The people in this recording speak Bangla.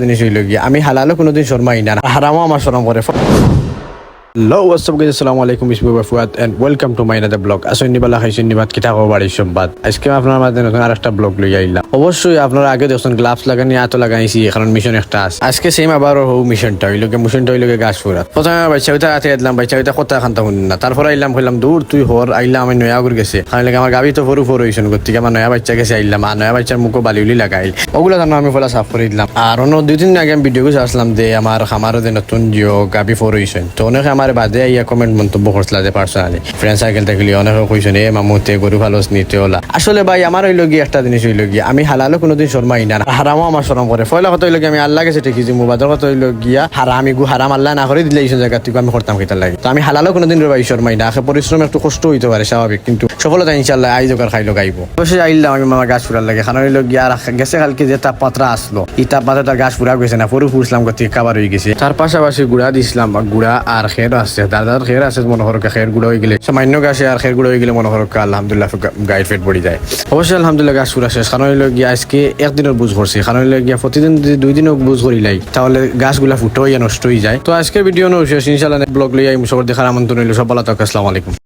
জিনিস হইল গিয়া আমি হালালও কোনোদিন শর্মাই না, হারামও আমার শরম করে। Hello, what's up guys? Assalamu alaikum, it's Baba Fuad and welcome to my another blog. আসুন নিবালা খাইছেন নিবাদ কিতা খবর বাড়ি সম্বাদ। আজকে আপনার মাঝে নতুন আরেকটা ব্লগ লই আইলাম। অবশ্যই আপনারা আগে দেখছেন গ্লাভস লাগানি এত লাগাইছি, কারণ মিশন একটা আছে। আজকে সেম আবার মিশনটা হইল গাছ ফুরাত। প্রথমে বাচ্চা হইতা রাতে এলাম, বাচ্চা হইতা কথা খান্তা শুনি না। তারপর আইলাম কইলাম দূর তুই হর আইলাম, আমি নয়া করে গেছে আমি লাগে আমার গাবি তো ফরু হইছেন গতিকে আমার নয়া বাচ্চা গেছে আইলাম, আর নয়া বাচ্চার মুখও বালি উলি লাগাইল। ওগুলো জানো আমি ফলা সাফ করে দিলাম। আর অন্য 2-3 দিন আগে আমি ভিডিও করে আসলাম যে আমার খামারও যে নতুন জিও গাবি ফর হইছেন, তো অনেকে আমার বাদে ইয়া কমেন্ট মন্তব্য করছিল যে পার্সোনালি ফ্রেন্ড সার্কেল থাকলে অনেকে কইছেন এ মামুতে গরু ভালো নিতে ওলা। আসলে ভাই আমার হইল গিয়ে একটা জিনিস হইল গিয়া আমি হালালও কোনোদিন শর্মাই না, হারামও আমার শরম করে। পয়লা কথা হইল গিয়ে আমি আল্লাহ গেছে ঠিকই যে মুবাদর কথা হইল গিয়া হারাম আল্লাহ না করে দিলে এই জায়গা থেকে আমি করতাম খেতে লাগে। তো আমি হালালও কোনোদিন ভাই শর্মাই না। পরিশ্রম একটু কষ্ট হইতে পারে স্বাভাবিক, কিন্তু সফলতা ইনশাল্লাহ আই জোগার খাইলো গাইব। অবশ্যই আইলাম আমি আমার গাছ ফুরার লাগে, কারণ হইল গিয়া গেছে কালকে যে তাপমাত্রা আসলো, এই তাপমাত্রা গাছ ফুরা গেছে না, পরে ফুরছিলাম গতি কাবার হয়ে গেছে। তার পাশাপাশি গুড়া দিছিলাম, গুড়া আর খের আছে, দাদার খের আছে মনে করো, খের গুঁড়ো হয়ে গেলে সামান্য গাছে আর খের গুঁড়ো হয়ে গেলে মনে করো আলহামদুলিল্লাহ গাইড ফেট পড়ে যায়। অবশ্যই আলহামদুলিল্লাহ গাছ ফুরা শেষ, কারণ হইল গিয়া আজকে একদিনের বুঝ করছি, কারণ হইল গিয়া প্রতিদিন যদি 2 দিনও বুঝ করিলাই তাহলে গাছগুলা ফুটো হইয়া নষ্ট হয়ে যায়। তো আজকের ভিডিও শেষ, ইনশাল্লাহ ব্লগ লইয়া সবার দেখার আমন্ত্রণ রইল। সব ভালো থাকো, আসসালামু আলাইকুম।